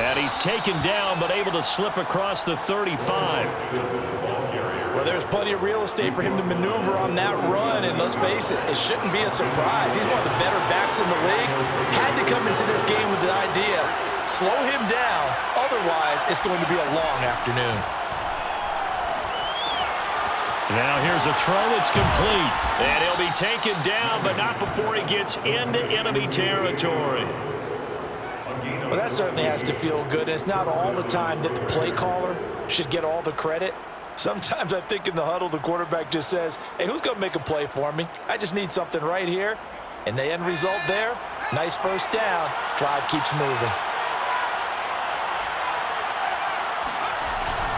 And he's taken down, but able to slip across the 35. Well, there's plenty of real estate for him to maneuver on that run, and let's face it, it shouldn't be a surprise. He's one of the better backs in the league. Had to come into this game with the idea, slow him down, otherwise it's going to be a long afternoon. Now here's a throw that's complete. And he'll be taken down, but not before he gets into enemy territory. Well, that certainly has to feel good. It's not all the time that the play caller should get all the credit. Sometimes I think in the huddle, the quarterback just says, hey, who's going to make a play for me? I just need something right here. And the end result there, nice first down. Drive keeps moving.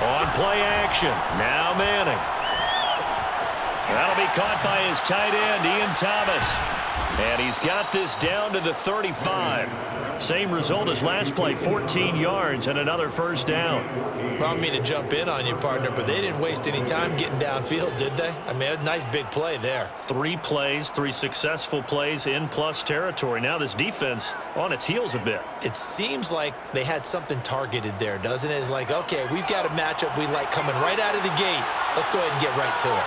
On play action, now Manning. That'll be caught by his tight end, Ian Thomas. And he's got this down to the 35. Same result as last play, 14 yards and another first down. I don't mean to jump in on you, partner, but they didn't waste any time getting downfield, did they? I mean, a nice big play there. 3 plays, 3 successful plays in plus territory. Now this defense on its heels a bit. It seems like they had something targeted there, doesn't it? It's like, okay, we've got a matchup we like coming right out of the gate. Let's go ahead and get right to it.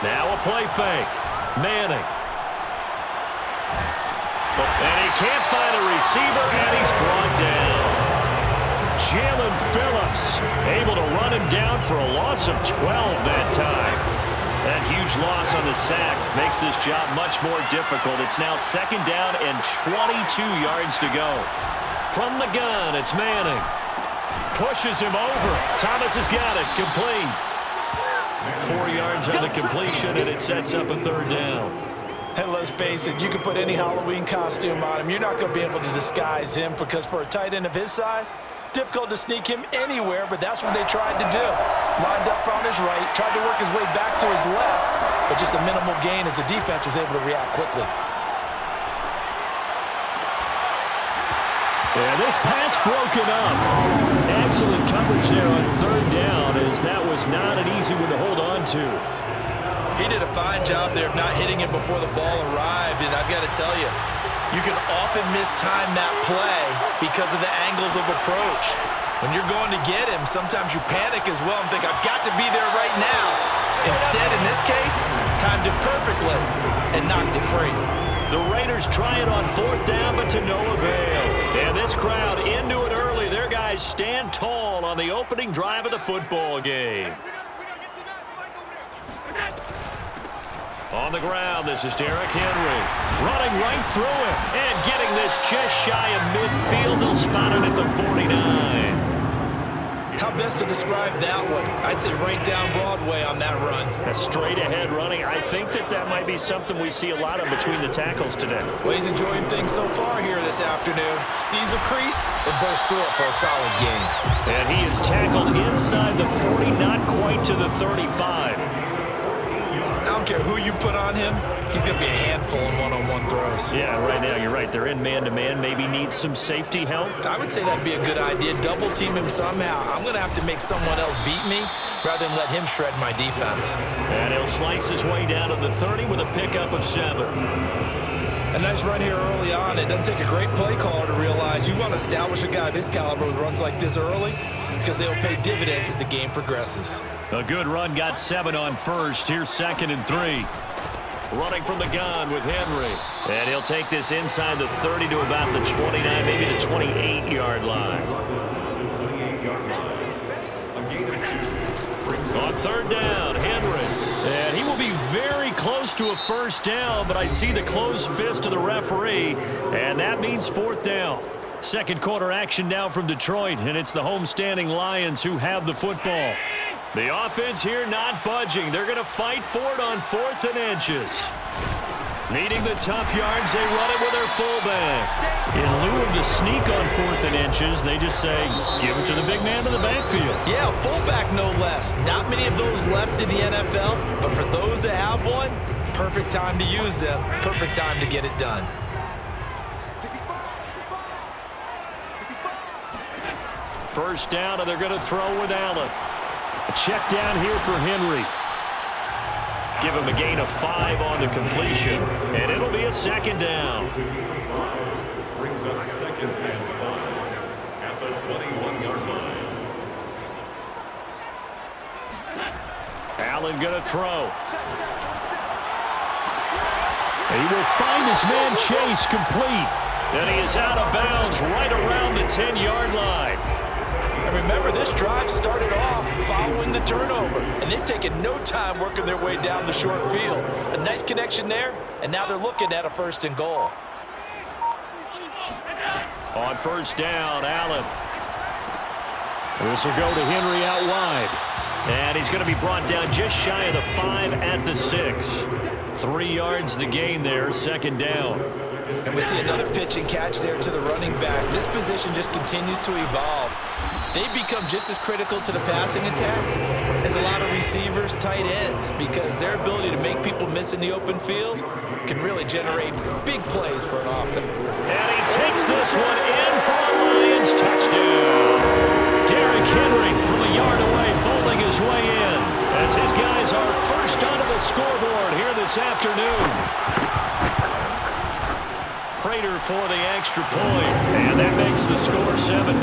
Now a play fake. Manning. And he can't find a receiver, and he's brought down. Jalen Phillips able to run him down for a loss of 12 that time. That huge loss on the sack makes this job much more difficult. It's now second down and 22 yards to go. From the gun, it's Manning. Pushes him over. Thomas has got it. Complete. 4 yards on the completion, and it sets up a third down. And let's face it, you can put any Halloween costume on him. You're not going to be able to disguise him because for a tight end of his size, difficult to sneak him anywhere, but that's what they tried to do. Lined up on his right, tried to work his way back to his left, but just a minimal gain as the defense was able to react quickly. And this pass broken up. Excellent coverage there on third down, as that was not an easy one to hold on to. He did a fine job there of not hitting him before the ball arrived, and I've got to tell you, you can often mistime that play because of the angles of approach. When you're going to get him, sometimes you panic as well and think, I've got to be there right now. Instead, in this case, timed it perfectly and knocked it free. The Raiders try it on fourth down, but to no avail. And this crowd into it early. Their guys stand tall on the opening drive of the football game. On the ground, this is Derrick Henry. Running right through him and getting this just shy of midfield. They'll spot it at the 49. How best to describe that one? I'd say right down Broadway on that run. A straight ahead running. I think that might be something we see a lot of between the tackles today. Well, he's enjoying things so far here this afternoon. Sees a crease and bursts through it for a solid gain. And he is tackled inside the 40, not quite to the 35. I don't care who you put on him, he's going to be a handful in one-on-one throws. Yeah, right now you're right. They're in man-to-man. Maybe need some safety help. I would say that'd be a good idea. Double team him somehow. I'm going to have to make someone else beat me rather than let him shred my defense. And he'll slice his way down to the 30 with a pickup of 7. A nice run here early on. It doesn't take a great play caller to realize you want to establish a guy of his caliber with runs like this early because they'll pay dividends as the game progresses. A good run, got 7 on first. Here's 2nd and 3. Running from the gun with Henry. And he'll take this inside the 30 to about the 29, maybe the 28-yard line. On third down, Henry. And he will be very close to a first down, but I see the closed fist of the referee, and that means fourth down. Second quarter action now from Detroit, and it's the homestanding Lions who have the football. The offense here not budging. They're going to fight for it on 4th and inches. Needing the tough yards, they run it with their fullback. In lieu of the sneak on 4th and inches, they just say, give it to the big man in the backfield. Yeah, fullback no less. Not many of those left in the NFL, but for those that have one, perfect time to use them, perfect time to get it done. First down, and they're going to throw with Allen. A check down here for Henry. Give him a gain of 5 on the completion, and it'll be a second down. Brings up second and 5 at the 21-yard line. Allen going to throw. He will find his man Chase complete. And he is out of bounds right around the 10-yard line. And remember, this drive started off following the turnover, and they've taken no time working their way down the short field. A nice connection there, and now they're looking at a 1st and goal. On 1st down, Allen. This will go to Henry out wide. And he's going to be brought down just shy of the 5 at the 6. 3 yards the gain there, 2nd down. And we see another pitch and catch there to the running back. This position just continues to evolve. They've become just as critical to the passing attack as a lot of receivers, tight ends, because their ability to make people miss in the open field can really generate big plays for an offense. And he takes this one in for a Lions touchdown. Derrick Henry from a yard away, bowling his way in, as his guys are first onto the scoreboard here this afternoon. Prater for the extra point, and that makes the score 7-0.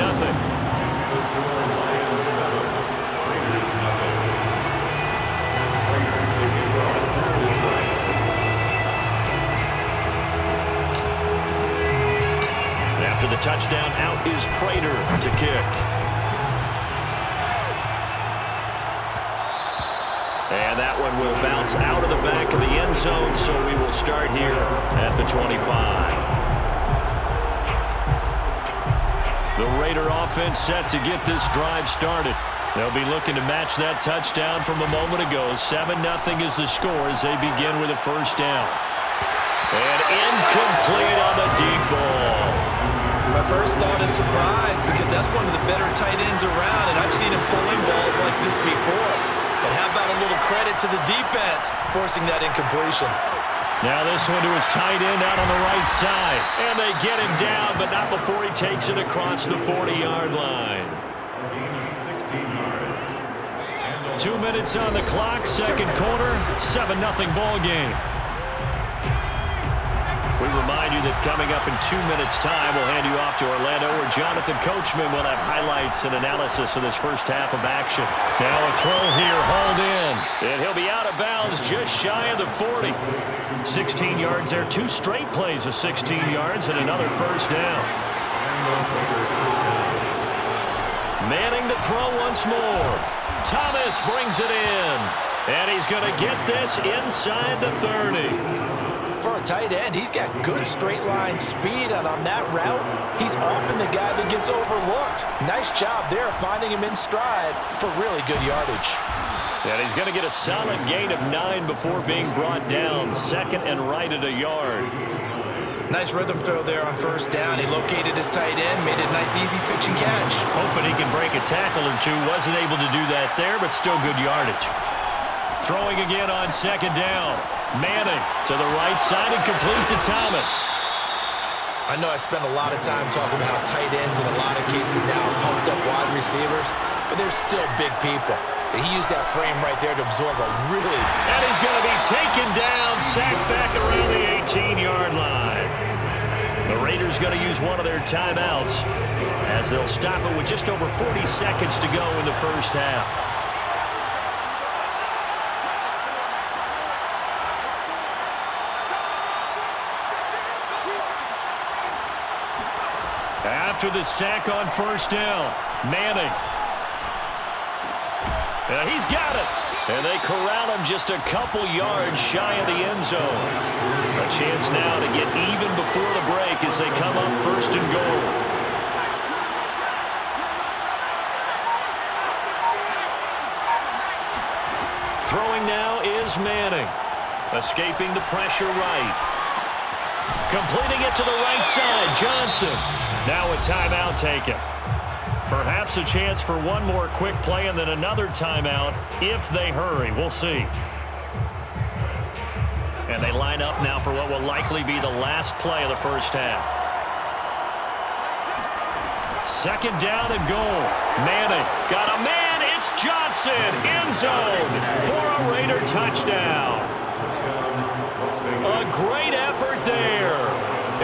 After the touchdown, out is Prater to kick. And that one will bounce out of the back of the end zone, so we will start here at the 25. The Raider offense set to get this drive started. They'll be looking to match that touchdown from a moment ago. 7-0 is the score as they begin with a 1st down. And incomplete on the deep ball. My first thought is surprise, because that's one of the better tight ends around, and I've seen him pulling balls like this before. But how about a little credit to the defense forcing that incompletion? Now this one to his tight end out on the right side. And they get him down, but not before he takes it across the 40-yard line. 16 yards. 2 minutes on the clock, 2nd quarter, 7-0 ball game. We remind you that coming up in 2 minutes' time, we'll hand you off to Orlando, where Jonathan Coachman will have highlights and analysis of this first half of action. Now a throw here, hauled in. And he'll be out of bounds just shy of the 40. 16 yards there, 2 straight plays of 16 yards, and another 1st down. Manning to throw once more. Thomas brings it in. And he's going to get this inside the 30. For a tight end, he's got good straight line speed, and on that route, he's often the guy that gets overlooked. Nice job there finding him in stride for really good yardage. And he's going to get a solid gain of 9 before being brought down. 2nd and right at a yard. Nice rhythm throw there on 1st down. He located his tight end, made it a nice easy pitch and catch. Hoping he can break a tackle or two. Wasn't able to do that there, but still good yardage. Throwing again on 2nd down. Manning to the right side and complete to Thomas. I know I spent a lot of time talking about how tight ends in a lot of cases now are pumped up wide receivers, but they're still big people. And he used that frame right there to absorb a really... And he's going to be taken down, sacked back around the 18-yard line. The Raiders going to use one of their timeouts as they'll stop it with just over 40 seconds to go in the first half. After the sack on 1st down, Manning. He's got it. And they corral him just a couple yards shy of the end zone. A chance now to get even before the break as they come up 1st and goal. Throwing now is Manning. Escaping the pressure right. Completing it to the right side, Johnson. Now a timeout taken. Perhaps a chance for one more quick play and then another timeout if they hurry. We'll see. And they line up now for what will likely be the last play of the first half. 2nd down and goal. Manning got a man. It's Johnson. End zone for a Raider touchdown. A great effort there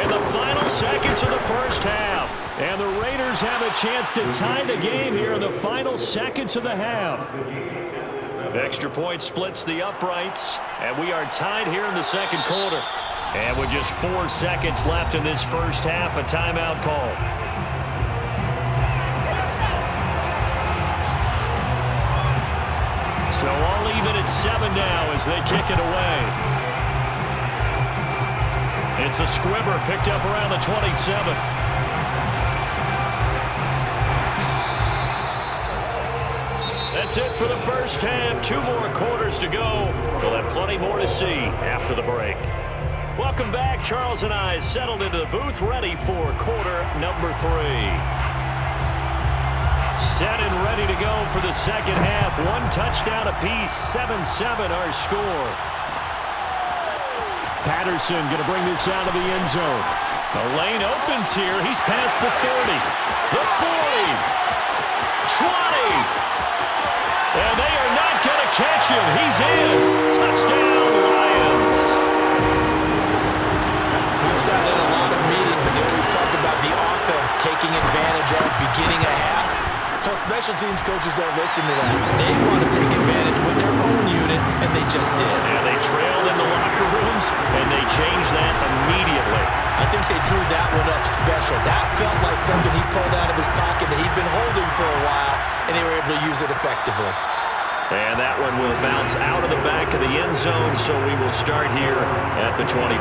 in the final seconds of the first half. And the Raiders have a chance to tie the game here in the final seconds of the half. Extra point splits the uprights, and we are tied here in the second quarter. And with just 4 seconds left in this first half, a timeout call. So all even at 7 now as they kick it away. It's a squibber picked up around the 27. That's it for the first half. 2 more quarters to go. We'll have plenty more to see after the break. Welcome back. Charles and I settled into the booth ready for quarter number 3. Set and ready to go for the second half. 1 touchdown apiece. 7-7 our score. Patterson going to bring this out of the end zone. The lane opens here. He's past the 30, the 40, 20. And they are not going to catch him. He's in. Touchdown, Lions. We've sat in a lot of meetings, and they always talk about the offense taking advantage of beginning a half. Well, special teams coaches don't listen to that. They want to take advantage with their own unit, and they just did. Yeah, they trailed in the locker rooms, and they changed that immediately. I think they drew that one up special. That felt like something he pulled out of his pocket that he'd been holding for a while, and they were able to use it effectively. And that one will bounce out of the back of the end zone, so we will start here at the 25.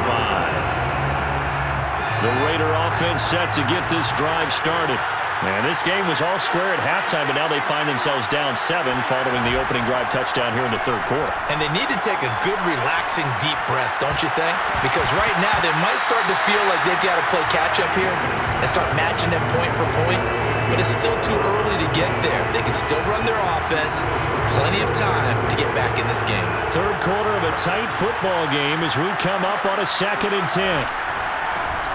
The Raider offense set to get this drive started. And this game was all square at halftime, but now they find themselves down 7 following the opening drive touchdown here in the third quarter. And they need to take a good, relaxing, deep breath, don't you think? Because right now they might start to feel like they've got to play catch-up here and start matching them point for point. But it's still too early to get there. They can still run their offense. Plenty of time to get back in this game. Third quarter of a tight football game as we come up on a 2nd and 10.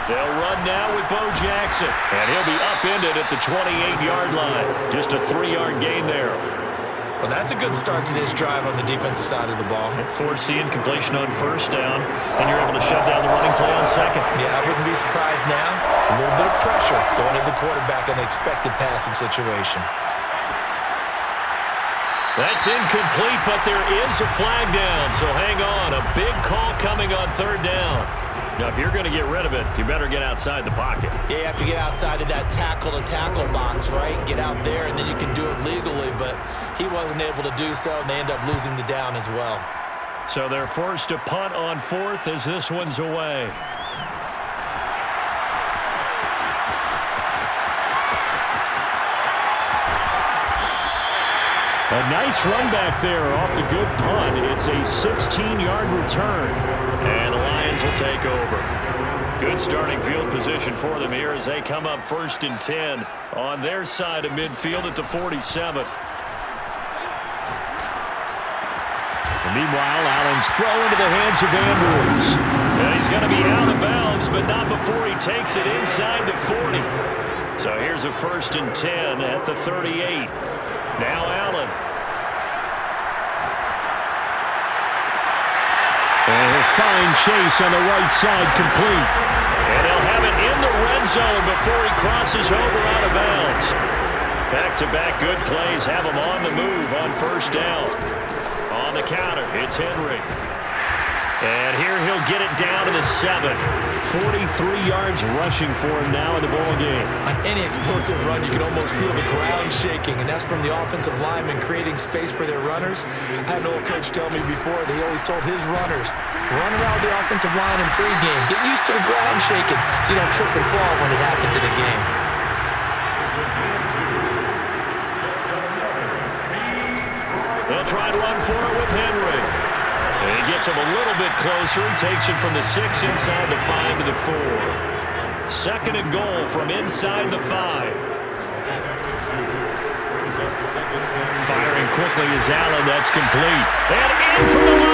They'll run now with Bo Jackson, and he'll be upended at the 28-yard line. Just a 3-yard gain there. Well, that's a good start to this drive on the defensive side of the ball. Forcing completion on first down, and you're able to shut down the running play on second. Yeah, I wouldn't be surprised now. A little bit of pressure going to the quarterback in an expected passing situation. That's incomplete, but there is a flag down, so hang on. A big call coming on 3rd down. Now, if you're going to get rid of it, you better get outside the pocket. Yeah, you have to get outside of that tackle-to-tackle box, right? Get out there, and then you can do it legally, but he wasn't able to do so, and they end up losing the down as well. So they're forced to punt on 4th as this one's away. A nice run back there off the good punt. It's a 16-yard return, and the Lions will take over. Good starting field position for them here as they come up 1st and 10 on their side of midfield at the 47. And meanwhile, Allen's throw into the hands of Andrews. And he's going to be out of bounds, but not before he takes it inside the 40. So here's a 1st and 10 at the 38. Now Allen. And he'll find Chase on the right side complete. And they'll have it in the red zone before he crosses over out of bounds. Back-to-back good plays have him on the move on 1st down. On the counter, it's Henry. And here he'll get it down to the 7. 43 yards rushing for him now in the ball game. On any explosive run, you can almost feel the ground shaking, and that's from the offensive linemen creating space for their runners. I had an old coach tell me before that he always told his runners, run around the offensive line in pregame. Get used to the ground shaking so you don't trip and fall when it happens in a game. They'll try to run for it with Henry. And he gets him a little bit closer. He takes it from the 6 inside the 5 to the 4. 2nd and goal from inside the 5. Firing quickly is Allen. That's complete. And in for the